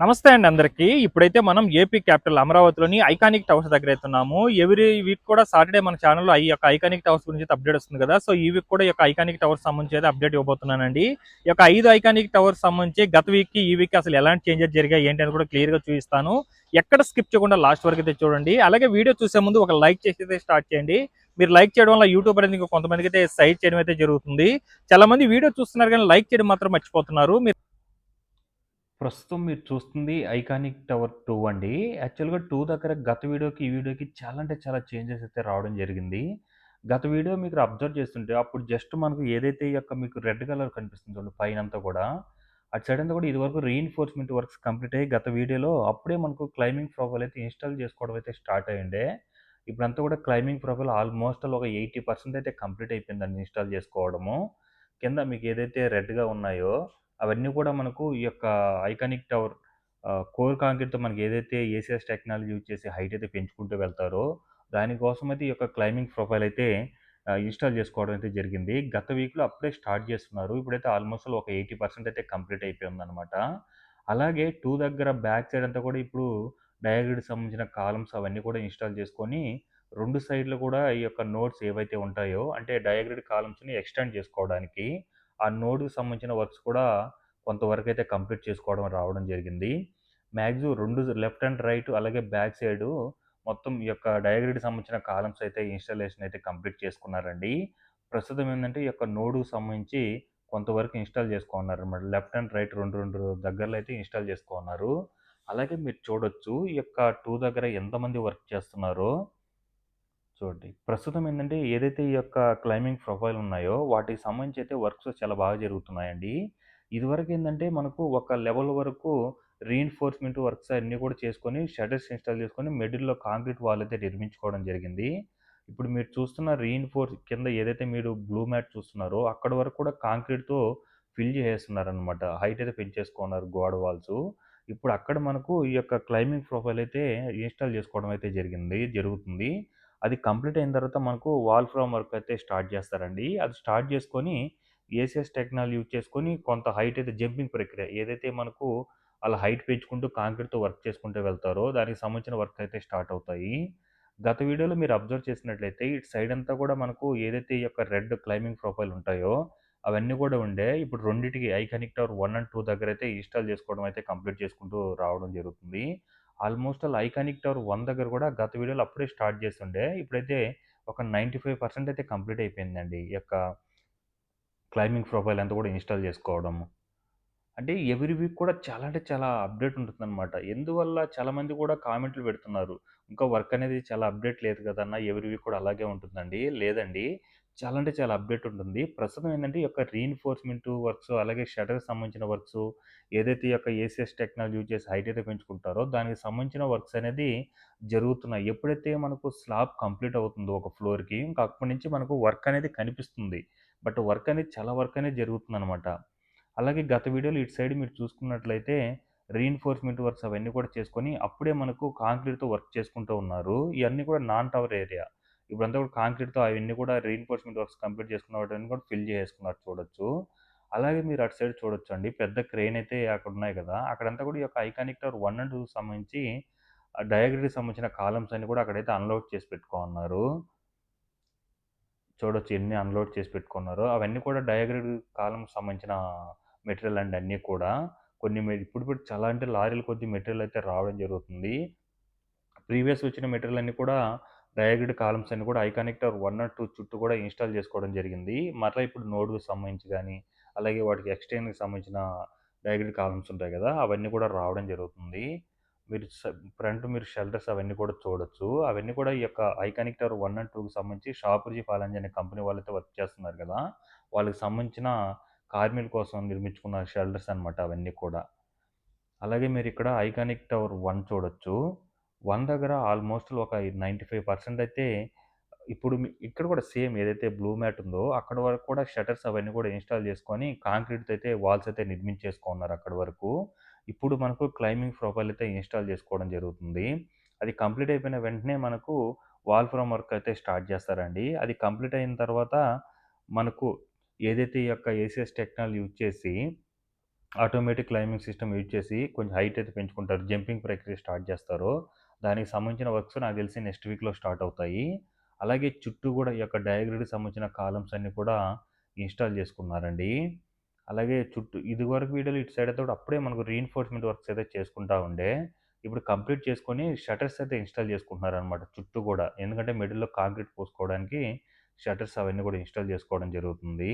నమస్తే అండి అందరికీ. ఇప్పుడైతే మనం ఏపీ క్యాపిటల్ అమరావతిలోని ఐకానిక్ టవర్స్ దగ్గర అవుతున్నాము. ఎవ్రీ వీక్ కూడా సాటర్డే మన ఛానల్లో ఈ యొక్క ఐకానిక్ టవర్స్ గురించి అప్డేట్ వస్తుంది కదా. సో ఈ వీక్ కూడా ఈ యొక్క ఐకానిక్ టవర్స్ సంబంధించి అయితే అప్డేట్ ఇవ్వబోతున్నానండి. ఈ యొక్క 5 ఐకానిక్ టవర్స్ సంబంధించి గత వీక్కి ఈ వీక్ అసలు ఎలాంటి చేంజెస్ జరిగాయి ఏంటి అని కూడా క్లియర్గా చూపిస్తాను. ఎక్కడ స్కిప్ చేయకుండా లాస్ట్ వరకు అయితే చూడండి. అలాగే వీడియో చూసే ముందు ఒక లైక్ చేసి అయితే స్టార్ట్ చేయండి. మీరు లైక్ చేయడం వల్ల యూట్యూబ్ అనేది ఇంకా కొంతమందికి అయితే సైట్ చేయడం అయితే జరుగుతుంది. చాలా మంది వీడియో చూస్తున్నారు కానీ లైక్ చేయడం మాత్రం మర్చిపోతున్నారు. ప్రస్తుతం మీరు చూస్తుంది ఐకానిక్ టవర్ 2 అండి. యాక్చువల్‌గా 2 దగ్గర గత వీడియోకి, ఈ వీడియోకి చాలా అంటే చాలా చేంజెస్ అయితే రావడం జరిగింది. గత వీడియో మీరు అబ్జర్వ్ చేస్తుంటే అప్పుడు జస్ట్ మనకు ఏదైతే ఈ యొక్క మీకు రెడ్ కలర్ కనిపిస్తుంది చూడండి పైనంతా కూడా. అటు సైడ్ అంతా కూడా ఇదివరకు రీఇన్ఫోర్స్‌మెంట్ వర్క్స్ కంప్లీట్ అయ్యి గత వీడియోలో అప్పుడే మనకు క్లైంబింగ్ ప్రొఫైల్ అయితే ఇన్‌స్టాల్ చేసుకోవడం అయితే స్టార్ట్ అయ్యుండే. ఇప్పుడంతా కూడా క్లైంబింగ్ ప్రొఫైల్ ఆల్మోస్ట్ ఆల్ ఒక 80% అయితే కంప్లీట్ అయిపోయిందండి ఇన్‌స్టాల్ చేసుకోవడము. కింద మీకు ఏదైతే రెడ్‌గా ఉన్నాయో అవన్నీ కూడా మనకు ఈ యొక్క ఐకానిక్ టవర్ కోర్ కాంక్రీట్‌తో మనకి ఏదైతే ఏసీఎస్ టెక్నాలజీ యూజ్ చేసి హైట్ అయితే పెంచుకుంటూ వెళ్తారో, దానికోసం అయితే ఈ యొక్క క్లైంబింగ్ ప్రొఫైల్ అయితే ఇన్‌స్టాల్ చేసుకోవడం అయితే జరిగింది. గత వీక్‌లో అప్పుడే స్టార్ట్ చేస్తున్నారు. ఇప్పుడైతే ఆల్మోస్ట్ ఒక 80% అయితే కంప్లీట్ అయిపోయి ఉందనమాట. అలాగే 2 దగ్గర బ్యాక్ సైడ్ అంతా కూడా ఇప్పుడు డయాగ్రిడ్‌కి సంబంధించిన కాలమ్స్ అవన్నీ కూడా ఇన్‌స్టాల్ చేసుకొని, 2 సైడ్‌లు కూడా ఈ యొక్క నోడ్స్ ఏవైతే ఉంటాయో, అంటే డయాగ్రిడ్ కాలమ్స్‌ని ఎక్స్‌టెండ్ చేసుకోవడానికి ఆ నోడ్‌కి సంబంధించిన వర్క్స్ కూడా కొంతవరకైతే కంప్లీట్ చేసుకోవడం రావడం జరిగింది. మాక్సిమం 2 లెఫ్ట్ అండ్ రైట్ అలాగే బ్యాక్ సైడు మొత్తం ఈ యొక్క డయాగ్రిడ్‌కి సంబంధించిన కాలమ్స్ అయితే ఇన్‌స్టాలేషన్ అయితే కంప్లీట్ చేసుకున్నారండి. ప్రస్తుతం ఏందంటే ఈ యొక్క నోడ్‌కి సంబంధించి కొంతవరకు ఇన్‌స్టాల్ చేసుకోన్నారనమాట. లెఫ్ట్ అండ్ రైట్ 2 దగ్గరలో అయితే ఇన్‌స్టాల్ చేసుకోన్నారు. అలాగే మీరు చూడొచ్చు ఈ యొక్క 2 దగ్గర ఎంతమంది వర్క్ చేస్తున్నారో చూడండి. ప్రస్తుతం ఏందంటే ఏదైతే ఈ యొక్క క్లైంబింగ్ ప్రొఫైల్ ఉన్నాయో వాటికి సంబంధించి అయితే వర్క్స్ చాలా బాగా జరుగుతున్నాయండి. ఇదివరకేందంటే మనకు ఒక లెవెల్ వరకు రీఇన్ఫోర్స్‌మెంట్ వర్క్స్ అన్నీ కూడా చేసుకొని షట్టర్స్ ఇన్‌స్టాల్ చేసుకొని మిడిల్‌లో కాంక్రీట్ వాల్ అయితే నిర్మించుకోవడం జరిగింది. ఇప్పుడు మీరు చూస్తున్న రీఇన్ఫోర్స్ కింద ఏదైతే మీరు బ్లూ మ్యాట్ చూస్తున్నారో అక్కడి వరకు కూడా కాంక్రీట్‌తో ఫిల్ చేసేస్తున్నారనమాట. హైట్ అయితే పెంచేసుకున్నారు గోడ వాల్సు. ఇప్పుడు అక్కడ మనకు ఈ యొక్క క్లైంబింగ్ ప్రొఫైల్ అయితే ఇన్‌స్టాల్ చేసుకోవడం అయితే జరుగుతుంది. అది కంప్లీట్ అయిన తర్వాత మనకు వాల్ ఫ్రేమ్ వర్క్ అయితే స్టార్ట్ చేస్తారండి. అది స్టార్ట్ చేసుకొని ఏసీఎస్ టెక్నాలజీ యూజ్ చేసుకొని కొంత హైట్ అయితే జంపింగ్ ప్రక్రియ ఏదైతే మనకు అలా హైట్ పెంచుకుంటూ కాంక్రీట్‌తో వర్క్ చేసుకుంటూ వెళ్తారో దానికి సంబంధించిన వర్క్ అయితే స్టార్ట్ అవుతాయి. గత వీడియోలో మీరు అబ్జర్వ్ చేసినట్లయితే ఇటు సైడ్ అంతా కూడా మనకు ఏదైతే ఈ యొక్క రెడ్ క్లైంబింగ్ ప్రొఫైల్ ఉంటాయో అవన్నీ కూడా ఉండే. ఇప్పుడు రెండిటికి ఐకానిక్ టవర్ 1 అండ్ 2 దగ్గరైతే ఇన్‌స్టాల్ చేసుకోవడం అయితే కంప్లీట్ చేసుకుంటూ రావడం జరుగుతుంది. ఆల్మోస్ట్ ఆల్ ఐకానిక్ టవర్ 1 దగ్గర కూడా గత వీడియోలో అప్పుడే స్టార్ట్ చేసుండే. ఇప్పుడైతే ఒక 95% అయితే కంప్లీట్ అయిపోయిందండి. ఈ యొక్క క్లైంబింగ్ ప్రొఫైల్ అంతా కూడా ఇన్‌స్టాల్ చేసుకోవడము. అంటే ఎవ్రీ వీక్ కూడా చాలా అంటే చాలా అప్డేట్ ఉంటుందనమాట. ఎందువల్ల చాలామంది కూడా కామెంట్లు పెడుతున్నారు. ఇంకా వర్క్ అనేది చాలా అప్డేట్ లేదు కదన్నా! ఎవ్రీ వీక్ కూడా అలాగే ఉంటుందండి. లేదండి. చాలా అంటే చాలా అప్డేట్ ఉంటుంది. ప్రస్తుతం ఏందంటే ఈ యొక్క రీఇన్ఫోర్స్‌మెంట్ వర్క్స్ అలాగే షట్టర్‌కి సంబంధించిన వర్క్స్ ఏదైతే ఈ యొక్క ఏసీఎస్ టెక్నాలజీ యూజ్ చేసి హైట్ అయితే పెంచుకుంటారో దానికి సంబంధించిన వర్క్స్ అనేది జరుగుతున్నాయి. ఎప్పుడైతే మనకు స్లాబ్ కంప్లీట్ అవుతుందో ఒక ఫ్లోర్‌కి ఇంకా అప్పటి నుంచి మనకు వర్క్ అనేది కనిపిస్తుంది. బట్ వర్క్ అనేది చాలా వర్క్ అనేది జరుగుతుందనమాట. అలాగే గత వీడియోలో ఇటు సైడ్ మీరు చూసుకున్నట్లయితే రీఇన్ఫోర్స్‌మెంట్ వర్క్స్ అవన్నీ కూడా చేసుకొని అప్పుడే మనకు కాంక్రీట్‌తో వర్క్ చేసుకుంటూ ఉన్నారు. ఇయన్నీ కూడా నాన్ టవర్ ఏరియా. ఇప్పుడంతా కూడా కాంక్రీట్‌తో అవన్నీ కూడా రీఇన్ఫోర్స్‌మెంట్ వర్క్స్ కంప్లీట్ చేసుకున్న వాటిని కూడా ఫిల్ చేసేసుకున్నారు చూడొచ్చు. అలాగే మీరు అటు సైడ్ చూడొచ్చండి. పెద్ద క్రేన్ అయితే అక్కడ ఉన్నాయి కదా! అక్కడంతా కూడా ఈ యొక్క ఐకానిక్ టవర్ 1 అండ్ 2 సంబంధించి డయాగ్రిడ్‌కి సంబంధించిన కాలమ్స్ అన్ని కూడా అక్కడైతే అన్‌లోడ్ చేసి పెట్టుకోనున్నారు. చూడొచ్చు ఎన్ని అన్‌లోడ్ చేసి పెట్టుకున్నారో. అవన్నీ కూడా డయాగ్రిడ్ కాలమ్‌కి సంబంధించిన మెటీరియల్ అండి అన్నీ కూడా. కొన్ని ఇప్పుడు చాలా అంటే లారీల కొద్దీ మెటీరియల్ అయితే రావడం జరుగుతుంది. ప్రీవియస్ వచ్చిన మెటీరియల్ అన్నీ కూడా డయాగ్రిడ్ కాలమ్స్ అన్నీ కూడా ఐకానిక్ టవర్ 1 అండ్ 2 చుట్టూ కూడా ఇన్‌స్టాల్ చేసుకోవడం జరిగింది. మరలా ఇప్పుడు నోడ్‌కి సంబంధించి గాని, అలాగే వాటికి ఎక్స్‌టెన్‌కి సంబంధించిన డయాగ్రిడ్ కాలమ్స్ ఉంటాయి గదా! అవన్నీ కూడా రావడం జరుగుతుంది. మీరు ఫ్రంట్ మీరు షెల్టర్స్ అవన్నీ కూడా చూడొచ్చు. అవన్నీ కూడా ఈ యొక్క ఐకానిక్ టవర్ 1 అండ్ 2కి సంబంధించి షాపూర్జీ ఫాలెంజ్ అనే కంపెనీ వాళ్ళైతే వర్క్ చేస్తున్నారు గదా! వాళ్ళకి సంబంధించిన కార్మికుల కోసం నిర్మించుకున్న షెల్టర్స్ అనమాట అవన్నీ కూడా. అలాగే మీరిక్కడ ఐకానిక్ టవర్ 1 చూడొచ్చు. 1 దగ్గర ఆల్మోస్ట్ ఒక 95% అయితే ఇప్పుడు ఇక్కడ కూడా సేమ్ ఏదైతే బ్లూ మ్యాట్ ఉందో అక్కడి వరకు కూడా షట్టర్స్ అవన్నీ కూడా ఇన్‌స్టాల్ చేసుకొని కాంక్రీట్‌తో అయితే వాల్స్ అయితే నిర్మించేసుకున్నారు అక్కడి వరకు. ఇప్పుడు మనకు క్లైంబింగ్ ప్రొఫైల్ అయితే ఇన్‌స్టాల్ చేసుకోవడం జరుగుతుంది. అది కంప్లీట్ అయిపోయిన వెంటనే మనకు వాల్ ఫ్రేమ్ వర్క్ అయితే స్టార్ట్ చేస్తారండి. అది కంప్లీట్ అయిన తర్వాత మనకు ఏదైతే ఈ యొక్క ఏసీఎస్ టెక్నాలజీ యూజ్ చేసి ఆటోమేటిక్ క్లైంబింగ్ సిస్టమ్ యూజ్ చేసి కొంచెం హైట్ అయితే పెంచుకుంటారు. జంపింగ్ ప్రక్రియ స్టార్ట్ చేస్తారు. దానికి సంబంధించిన వర్క్స్ నాకు తెలిసి నెక్స్ట్ వీక్‌లో స్టార్ట్ అవుతాయి. అలాగే చుట్టూ గూడా ఈ యొక్క డయాగ్రిడ్‌కి సంబంధించిన కాలమ్స్ అన్నీ కూడా ఇన్‌స్టాల్ చేసుకున్నారండి. అలాగే చుట్టూ ఇదివరకు వీడియోలో ఇటు సైడ్ అయితే కూడా అప్పుడే మనకు రీఇన్ఫోర్స్‌మెంట్ వర్క్స్ అయితే చేసుకుంటా ఉండే. ఇప్పుడు కంప్లీట్ చేసుకొని షట్టర్స్ అయితే ఇన్‌స్టాల్ చేసుకుంటున్నారనమాట చుట్టూ గూడా. ఎందుకంటే మిడిల్‌లో కాంక్రీట్ పోసుకోవడానికి షట్టర్స్ అవన్నీ కూడా ఇన్‌స్టాల్ చేసుకోవడం జరుగుతుంది.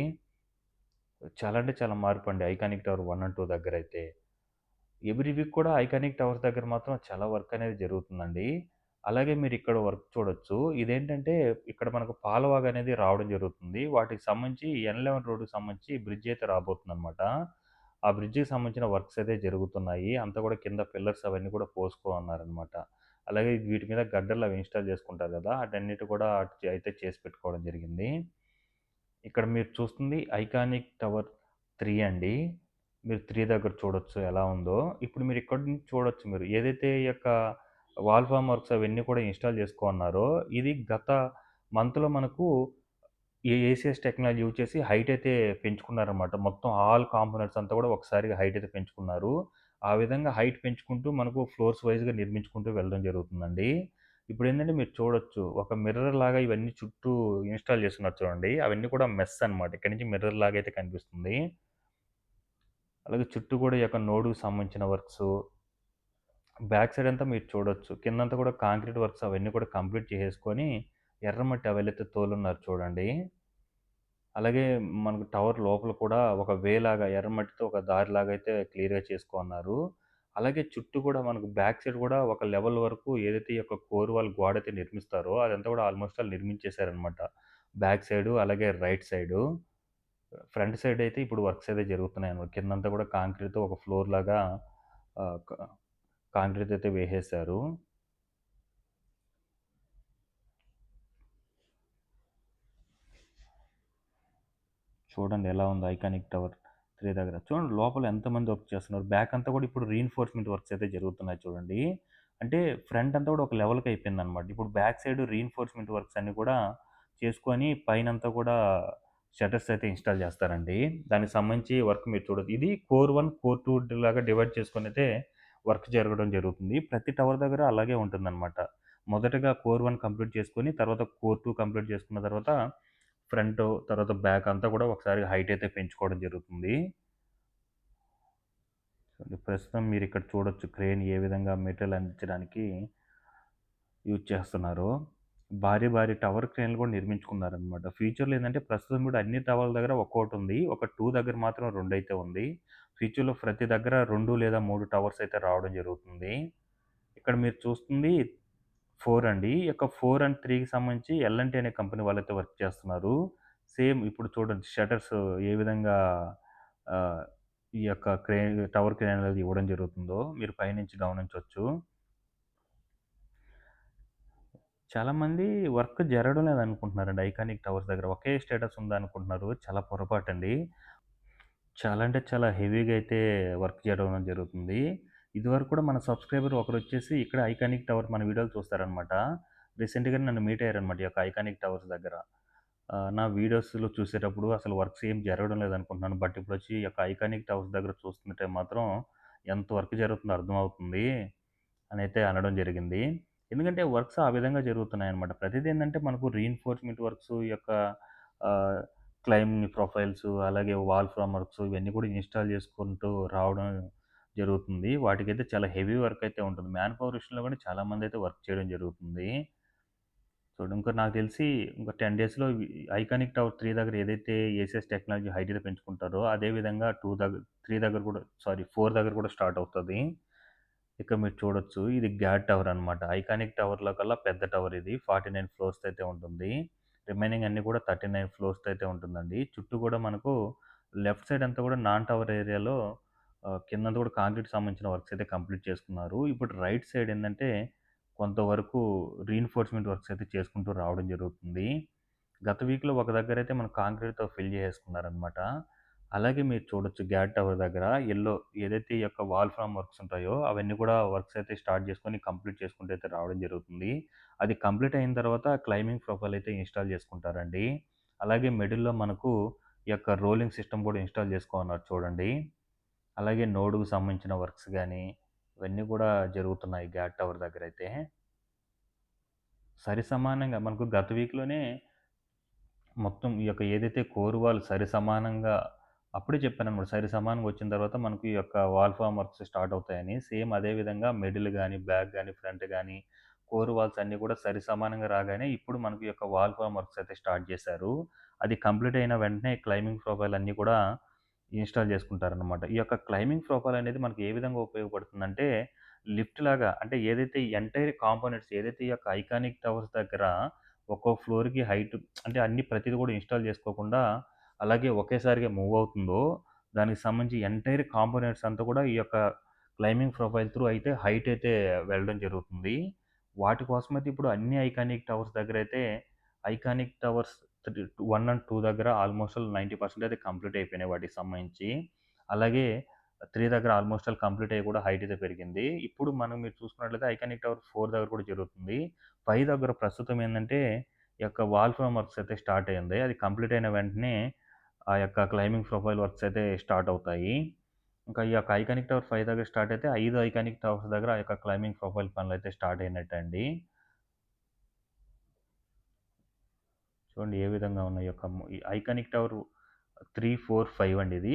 చాలా అంటే చాలా మార్పండి ఐకానిక్ టవర్ 1 అండ్ 2 దగ్గరైతే. ఎవ్రీ వీక్ కూడా ఐకానిక్ టవర్స్ దగ్గర మాత్రం చాలా వర్క్ అనేది జరుగుతుందండి. అలాగే మీరిక్కడ వర్క్ చూడొచ్చు. ఇదేంటంటే ఇక్కడ మనకు పాలవాగు అనేది రావడం జరుగుతుంది. వాటికి సంబంధించి N11 రోడ్డుకి సంబంధించి బ్రిడ్జ్ అయితే రాబోతుందనమాట. ఆ బ్రిడ్జికి సంబంధించిన వర్క్స్ అయితే జరుగుతున్నాయి. అంతా కూడా కింద పిల్లర్స్ అవన్నీ కూడా పోసుకోన్నారనమాట. అలాగే వీటి మీద గడ్డలు అవి ఇన్‌స్టాల్ చేసుకుంటారు గదా! ఆటన్నిటి కూడా అయితే చేసి పెట్టుకోవడం జరిగింది. ఇక్కడ మీరు చూస్తుంది ఐకానిక్ టవర్ 3 అండి. మీరు 3 దగ్గర చూడొచ్చు ఎలా ఉందో. ఇప్పుడు మీరు ఇక్కడి నుంచి చూడొచ్చు మీరు. ఏదైతే ఈ యొక్క వాల్ ఫార్మ్ వర్క్స్ అవన్నీ కూడా ఇన్‌స్టాల్ చేసుకోన్నారో, ఇది గత మంత్‌లో మనకు ఏసీఎస్ టెక్నాలజీ యూజ్ చేసి హైట్ అయితే పెంచుకున్నారనమాట. మొత్తం ఆల్ కాంపోనెంట్స్ అంతా కూడా ఒకసారిగా హైట్ అయితే పెంచుకున్నారు. ఆ విధంగా హైట్ పెంచుకుంటూ మనకు ఫ్లోర్స్ వైస్‌గా నిర్మించుకుంటూ వెళ్ళడం జరుగుతుందండి. ఇప్పుడేంటంటే మీరు చూడొచ్చు. ఒక మిర్రర్ లాగా ఇవన్నీ చుట్టూ ఇన్‌స్టాల్ చేసున్నారు చూడండి. అవన్నీ కూడా మెస్ అనమాట. ఇక్కడి నుంచి మిర్రర్ లాగా అయితే కనిపిస్తుంది. అలాగే చుట్టూ కూడా ఈ యొక్క నోడుకి సంబంధించిన వర్క్సు, బ్యాక్ సైడ్ అంతా మీరు చూడొచ్చు. కిందంతా కూడా కాంక్రీట్ వర్క్స్ అవన్నీ కూడా కంప్లీట్ చేసేసుకొని, ఎర్రమట్టి అవైలైతే తోలున్నారు చూడండి. అలాగే మనకు టవర్ లోపల కూడా ఒక వే లాగా ఎర్రమట్టితో ఒక దారిలాగా అయితే క్లియర్‌గా చేసుకోన్నారు. అలాగే చుట్టూ కూడా మనకు బ్యాక్ సైడ్ కూడా ఒక లెవెల్ వరకు ఏదైతే ఈ యొక్క కోర్ వాల్ గోడైతే నిర్మిస్తారో అదంతా కూడా ఆల్మోస్ట్ ఆల్ నిర్మించేసారనమాట. బ్యాక్ సైడు అలాగే రైట్ సైడు. ఫ్రంట్ సైడ్ అయితే ఇప్పుడు వర్క్స్ అయితే జరుగుతున్నాయన్నమాట. కిందంతా కూడా కాంక్రీట్‌తో ఒక ఫ్లోర్ లాగా ఆహ్, క కాంక్రీట్ అయితే వేసేశారు. చూడండి ఎలా ఉందో ఐకానిక్ టవర్ 3 దగ్గర. చూడండి లోపల ఎంతమంది వర్క్ చేస్తున్నారు. బ్యాక్ అంతా కూడా ఇప్పుడు రీఇన్ఫోర్స్‌మెంట్ వర్క్స్ అయితే జరుగుతున్నాయి చూడండి. అంటే ఫ్రంట్ అంతా కూడా ఒక లెవెల్‌కి అయిపోయిందనమాట. ఇప్పుడు బ్యాక్ సైడ్ రీఇన్ఫోర్స్‌మెంట్ వర్క్స్ అన్నీ కూడా చేసుకొని పైనంతా కూడా షట్టర్స్ అయితే ఇన్‌స్టాల్ చేస్తారండి. దానికి సంబంధించి వర్క్ మీరు చూడొచ్చు. ఇది కోర్ 1, కోర్ 2 లాగా డివైడ్ చేసుకొనైతే వర్క్ జరగడం జరుగుతుంది. ప్రతి టవర్ దగ్గర అలాగే ఉంటుందనమాట. మొదటగా కోర్ 1 కంప్లీట్ చేసుకొని తర్వాత కోర్ 2 కంప్లీట్ చేసుకున్న తర్వాత ఫ్రంటు, తర్వాత బ్యాక్ అంతా కూడా ఒకసారి హైట్ అయితే పెంచుకోవడం జరుగుతుంది. ప్రస్తుతం మీరిక్కడ చూడొచ్చు క్రేన్ ఏ విధంగా మెటీరియల్ అందించడానికి యూజ్ చేస్తున్నారో. భారీ భారీ టవర్ క్రేన్‌లు కూడా నిర్మించుకున్నారనమాట. ఫ్యూచర్‌లో ఏందంటే ప్రస్తుతం కూడా అన్ని టవర్ల దగ్గర ఒక్కోటుంది. ఒక 2 దగ్గర మాత్రం 2 అయితే ఉంది. ఫ్యూచర్‌లో ప్రతి దగ్గర 2 లేదా 3 టవర్స్ అయితే రావడం జరుగుతుంది. ఇక్కడ మీరు చూస్తుంది 4 అండి. ఈ యొక్క 4 అండ్ 3కి సంబంధించి ఎల్&టీ అనే కంపెనీ వాళ్ళైతే వర్క్ చేస్తున్నారు. సేమ్ ఇప్పుడు చూడండి షట్టర్స్ ఏ విధంగా ఆహ్, ఈ యొక్క టవర్ క్రేన్ అనేది ఇవ్వడం జరుగుతుందో మీరు పైనుంచి గమనించొచ్చు. చాలామంది వర్క్ జరగడం లేదనుకుంటున్నారండి ఐకానిక్ టవర్స్ దగ్గర. ఒకే స్టేటస్ ఉందనుకుంటున్నారు. చాలా పొరపాటండి. చాలా అంటే చాలా హెవీగా అయితే వర్క్ చేయడం జరుగుతుంది. ఇదివరకు కూడా మన సబ్‌స్క్రైబర్ ఒకరొచ్చేసి ఇక్కడ ఐకానిక్ టవర్ మన వీడియోలు చూస్తారనమాట. రీసెంట్‌గానే నన్ను మీట్ అయ్యారనమాట ఈ యొక్క ఐకానిక్ టవర్స్ దగ్గర. నా వీడియోస్‌లో చూసేటప్పుడు అసలు వర్క్స్ ఏం జరగడం లేదనుకుంటున్నాను. బట్ ఇప్పుడొచ్చి ఈ యొక్క ఐకానిక్ టవర్స్ దగ్గర చూస్తుంటే మాత్రం ఎంత వర్క్ జరుగుతుందో అర్థమవుతుంది అనైతే అనడం జరిగింది. ఎందుకంటే వర్క్స్ ఆ విధంగా జరుగుతున్నాయనమాట. ప్రతిది ఏందంటే మనకు రీఇన్ఫోర్స్‌మెంట్ వర్క్స్ ఈ యొక్క ఆహ్, క్లైంబింగ్ ప్రొఫైల్స్ అలాగే వాల్ ఫ్రేమ్ వర్క్స్ ఇవన్నీ కూడా ఇన్‌స్టాల్ చేసుకుంటూ రావడం జరుగుతుంది. వాటికైతే చాలా హెవీ వర్క్ అయితే ఉంటుంది. మ్యాన్ పవర్ విషయంలో కూడా చాలామందైతే వర్క్ చేయడం జరుగుతుంది. చూడు ఇంక నాకు తెలిసి ఇంకో 10 డేస్‌లో ఐకానిక్ టవర్ 3 దగ్గర ఏదైతే ఏసీఎస్ టెక్నాలజీ హైట్ అయితే పెంచుకుంటారో అదే విధంగా 3 దగ్గర కూడా 4 దగ్గర కూడా స్టార్ట్ అవుతది. ఇక్కడ మీరు చూడొచ్చు. ఇది గ్యాడ్ టవర్ అనమాట. ఐకానిక్ టవర్‌లో కల్లా పెద్ద టవర్ ఇది. 49 ఫ్లోర్స్‌తో అయితే ఉంటుంది. రిమైనింగ్ అన్నీ కూడా 39 ఫ్లోర్స్‌తో అయితే ఉంటుందండి. చుట్టూ కూడా మనకు లెఫ్ట్ సైడ్ అంతా కూడా నాన్ టవర్ ఏరియాలో కిందంతా కూడా కాంక్రీట్‌కి సంబంధించిన వర్క్స్ అయితే కంప్లీట్ చేసుకున్నారు. ఇప్పుడు రైట్ సైడ్ ఏందంటే కొంతవరకు రీఇన్ఫోర్స్‌మెంట్ వర్క్స్ అయితే చేసుకుంటూ రావడం జరుగుతుంది. గత వీక్‌లో ఒక దగ్గరైతే మన కాంక్రీట్‌తో ఫిల్ చేసేసుకున్నారనమాట. అలాగే మీరు చూడొచ్చు గ్యాడ్ టవర్ దగ్గర ఏదైతే ఈ యొక్క వాల్ ఫ్రేమ్ వర్క్స్ ఉంటాయో అవన్నీ కూడా వర్క్స్ అయితే స్టార్ట్ చేసుకొని కంప్లీట్ చేసుకుంటూ అయితే రావడం జరుగుతుంది. అది కంప్లీట్ అయిన తర్వాత క్లైంబింగ్ ప్రొఫైల్ అయితే ఇన్‌స్టాల్ చేసుకుంటారండి. అలాగే మిడిల్‌లో మనకు ఈ యొక్క రోలింగ్ సిస్టమ్ కూడా ఇన్‌స్టాల్ చేసుకోమన్నారు చూడండి. అలాగే నోడుకు సంబంధించిన వర్క్స్ గానీ, ఇవన్నీ కూడా జరుగుతున్నాయి గ్యాట్ టవర్ దగ్గరైతే. సరిసమానంగా మనకు గత వీక్‌లోనే మొత్తం ఈ యొక్క ఏదైతే కోర్ వాల్ సరిసమానంగా అప్పుడే చెప్పాననమాట. సరిసమానంగా వచ్చిన తర్వాత మనకు ఈ యొక్క వాల్ ఫార్మ్ వర్క్స్ స్టార్ట్ అవుతాయని. సేమ్ అదే విధంగా మిడిల్ గాని, బ్యాక్ గాని, ఫ్రంట్ గాని, కోర్ వాల్స్ అన్నీ కూడా సరిసమానంగా రాగానే ఇప్పుడు మనకు ఈ యొక్క వాల్ ఫార్మ్ వర్క్స్ అయితే స్టార్ట్ చేశారు. అది కంప్లీట్ అయిన వెంటనే క్లైంబింగ్ ప్రొఫైల్ అన్నీ కూడా ఇన్‌స్టాల్ చేసుకుంటారనమాట. ఈ యొక్క క్లైంబింగ్ ప్రొఫైల్ అనేది మనకి ఏ విధంగా ఉపయోగపడుతుందంటే, లిఫ్ట్ లాగా అంటే ఏదైతే ఎంటైర్ కాంపోనెంట్స్ ఏదైతే ఈ యొక్క ఐకానిక్ టవర్స్ దగ్గర ఒక్కో ఫ్లోర్‌కి హైట్ అంటే అన్ని ప్రతిది కూడా ఇన్‌స్టాల్ చేసుకోకుండా, అలాగే ఒకేసారిగా మూవ్ అవుతుందో, దానికి సంబంధించి ఎంటైర్ కాంపోనెంట్స్ అంతా కూడా ఈ యొక్క క్లైంబింగ్ ప్రొఫైల్ త్రూ అయితే హైట్ అయితే వెళ్ళడం జరుగుతుంది. వాటి కోసమైతే ఇప్పుడు అన్ని ఐకానిక్ టవర్స్ దగ్గరైతే ఐకానిక్ టవర్స్ 1 అండ్ 2 దగ్గర ఆల్మోస్ట్ ఆల్ 90% అయితే కంప్లీట్ అయిపోయినాయి వాటికి సంబంధించి. అలాగే 3 దగ్గర ఆల్మోస్ట్ ఆల్ కంప్లీట్ అయ్యి కూడా హైట్ అయితే పెరిగింది. ఇప్పుడు మీరు చూసుకున్నట్లయితే ఐకానిక్ టవర్ 4 దగ్గర కూడా జరుగుతుంది. 5 దగ్గర ప్రస్తుతం ఏందంటే, ఈ యొక్క వాల్ ఫ్రేమ్ వర్క్స్ అయితే స్టార్ట్ అయింది. అది కంప్లీట్ అయిన వెంటనే ఆ యొక్క క్లైంబింగ్ ప్రొఫైల్ వర్క్స్ అయితే స్టార్ట్ అవుతాయి. ఇంకా ఈ యొక్క ఐకానిక్ టవర్ 5 దగ్గర స్టార్ట్ అయితే 5 ఐకానిక్ టవర్స్ దగ్గర ఆ యొక్క క్లైంబింగ్ ప్రొఫైల్ పనులైతే స్టార్ట్ అయినట్టండి. చూడండి ఏ విధంగా ఉన్నాయి ఈ యొక్క ఈ ఐకానిక్ టవర్ 3, 4, 5 అండి ఇది.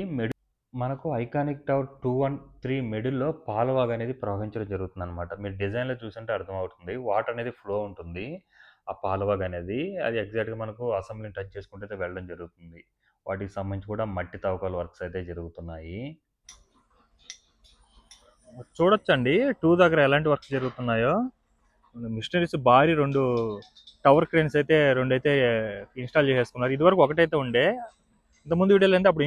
మనకు ఐకానిక్ టవర్ 2 అండ్ 3 మిడిల్‌లో పాలవాగు అనేది ప్రవహించడం జరుగుతుందనమాట. మీరు డిజైన్‌లో చూసుంటే అర్థమవుతుంది. వాటర్ అనేది ఫ్లో ఉంటుంది. ఆ పాలవాగు అనేది. అది ఎగ్జాక్ట్‌గా మనకు అసెంబ్లీని టచ్ చేసుకుంటూ అయితే వెళ్ళడం జరుగుతుంది. వాటికి సంబంధించి కూడా మట్టి తవ్వకాల వర్క్స్ అయితే జరుగుతున్నాయి. చూడొచ్చండి 2 దగ్గర ఎలాంటి వర్క్స్ జరుగుతున్నాయో. మిషనరీస్ భారీ 2 టవర్ క్రేన్స్ అయితే 2 అయితే ఇన్‌స్టాల్ చేసేసుకున్నారు. ఇదివరకు ఒకటైతే ఉండే. ఇంతకుముందు వీడియోలో అయితే అప్పుడు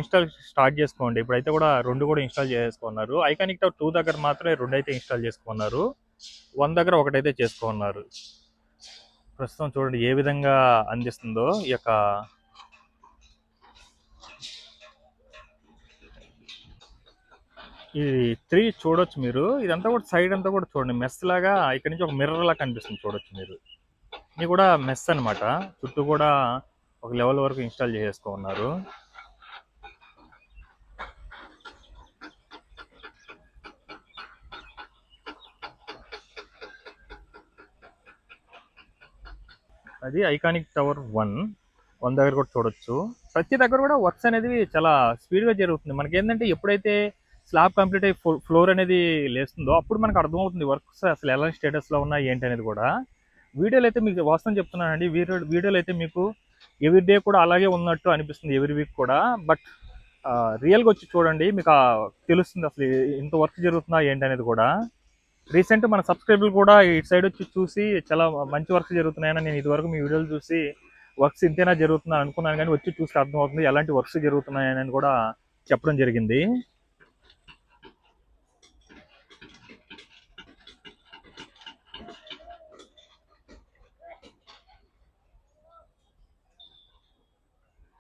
స్టార్ట్ చేసుకోండి. ఇప్పుడైతే కూడా 2 కూడా ఇన్‌స్టాల్ చేసేసుకున్నారు. ఐకానిక్ టవర్ 2 దగ్గర మాత్రమే 2 అయితే ఇన్‌స్టాల్ చేసుకున్నారు. 1 దగ్గర ఒకటైతే చేసుకున్నారు. ప్రస్తుతం చూడండి ఏ విధంగా అందిస్తుందో ఈ యొక్క ఈ 3 చూడొచ్చు మీరు. ఇదంతా కూడా సైడ్ అంతా కూడా చూడండి మెస్ లాగా ఇక్కడ నుంచి ఒక మిర్రర్ లాగా కనిపిస్తుంది చూడొచ్చు మీరు. ఇది కూడా మెస్ అన్నమాట. చుట్టూ కూడా ఒక లెవెల్ వరకు ఇన్‌స్టాల్ చేసేసుకున్నారు. అది ఐకానిక్ టవర్ 1 దగ్గర కూడా చూడొచ్చు. ప్రతి దగ్గర కూడా వర్క్స్ అనేది చాలా స్పీడ్‌గా జరుగుతుంది. మనకేందంటే ఎప్పుడైతే స్లాబ్ కంప్లీట్ అయ్యి ఫ్లోర్ అనేది లేస్తుందో అప్పుడు మనకు అర్థమవుతుంది వర్క్స్ అసలు ఎలాంటి స్టేటస్‌లో ఉన్నాయి ఏంటి అనేది కూడా. వీడియోలో అయితే మీకు వాస్తవం చెప్తున్నానండి. వీడియోలో అయితే మీకు ఎవ్రీ డే కూడా అలాగే ఉన్నట్టు అనిపిస్తుంది ఎవ్రీ వీక్ కూడా. బట్ రియల్‌గా వచ్చి చూడండి మీకు తెలుస్తుంది అసలు ఇంత వర్క్ జరుగుతుందా ఏంటి అనేది కూడా. రీసెంట్ మన సబ్స్క్రైబర్లు కూడా ఇటు సైడ్ వచ్చి చూసి చాలా మంచి వర్క్స్ జరుగుతున్నాయని నేను ఇదివరకు మీ వీడియోలు చూసి వర్క్స్ ఇంతేనా జరుగుతుందని అనుకున్నాను, కానీ వచ్చి చూస్తే అర్థమవుతుంది ఎలాంటి వర్క్స్ జరుగుతున్నాయని కూడా చెప్పడం జరిగింది.